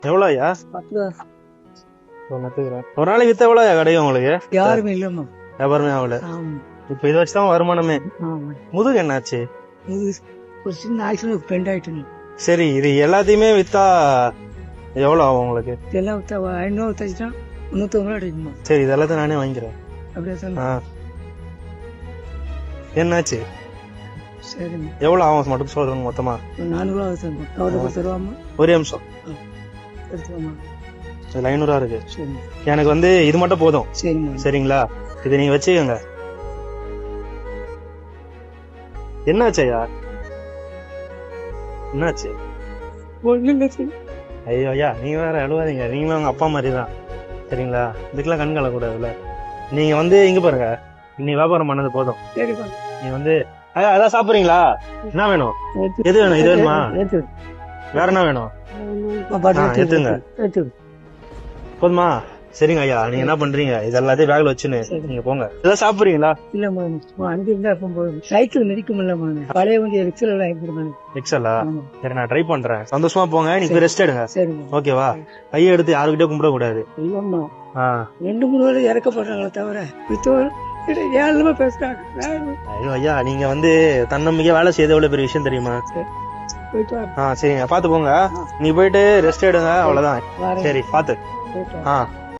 எவ்வளோ ஐயா? 10 தான். ஒரு நாளைக்கு வித்த எவ்வளோ கிடைக்கும் உங்களுக்கு? யாருமே இல்லம்மா. வியாபாரமே ஆகல. ஆமா இப்ப இதை வச்சுதான் வருமானமே. ஆமா. முதுகு என்னாச்சு? இது ஒரு சின்ன ஆக்சிடென்ட் பெண்ட் ஆயிட்டு. சரி, இது எல்லாத்தையுமே வித்தா எவ்வளவு ஆகும் உங்களுக்கு? இதெல்லாம் வித்தா 500 வித்தாச்சுன்னா 350 ரூபா கிடைக்குமா? சரி, இது எல்லாத்தையும் நானே வாங்கிக்கிறேன். அப்படியே ஆ. சொன்னா என்னாச்சு? சரிம்மா. எவ்வளவு ஆகும் மட்டும் சொல்றேன் மொத்தமா. ஒரு 400 ரூபா வச்சுருமா? கவலை கொடுத்துருவாமா? ஒரே நிமிஷம். எடுத்துவாமா? இதுல 500 இருக்கு. சரி எனக்கு வந்து இது மட்டும் போதும். சரிம்மா. சரிங்களா? இதை நீங்க வச்சுக்கோங்க. என்னாச்சு ஐயா? என்னாச்சு? ஒன்றும் இல்லை சரி. ஐயோ ஐயா, நீங்க வேற அழுவாதீங்க. நீங்களும் உங்க அப்பா மாதிரி தான். சரிங்களா? இதுக்கெல்லாம் கண் கலக்கூடாதுல்ல. நீங்க வந்து இங்க பாருங்க, நீ வியாபாரம் பண்ணது போதும். சரிப்பா. நீ வந்து ஐயா அதான் சாப்பிடுறீங்களா? என்ன வேணும்? எது வேணும்? இது வேணுமா? வேற என்ன வேணும்? எடுத்துங்க. போதுமா? சரிங்க ஐயா, நீங்க என்ன பண்றீங்க? இது எல்லாத்தையும் பேக்ல வச்சுன்னு நீங்க போங்க. இதெல்லாம் சாப்பிடுறீங்களா? இல்லம்மா, அஞ்சு இருந்தா போதும். சைக்கிள் மிதிக்கும் இல்லம்மா. பழைய வண்டி எக்ஸல் எல்லாம் கொடுக்கணும். எக்ஸலா? சரி, நான் ட்ரை பண்றேன். சந்தோஷமா போங்க. நீங்க போய் ரெஸ்ட் எடுங்க. சரிம்மா. ஓகேவா? கையை எடுத்து யாருக்கிட்டே கும்பிட கூடாது. இல்லம்மா, 2-3 பேர் இறக்கப்படுறாங்களே தவிர மித்தவர்கள் ஏழுமா பேசுறாங்க. ஐயோ ஐயா, நீங்க வந்து தன்னம்பிக்கை வேலை செய்யறது எவ்வளவு பெரிய விஷயம் தெரியுமா? போயிட்டு வா. சரிங்க, பாத்து போங்க. நீ போயிட்டு ரெஸ்ட் எடுங்க, அவ்வளவுதான். வரேன். சரி, பாத்து. போயிட்டு வா.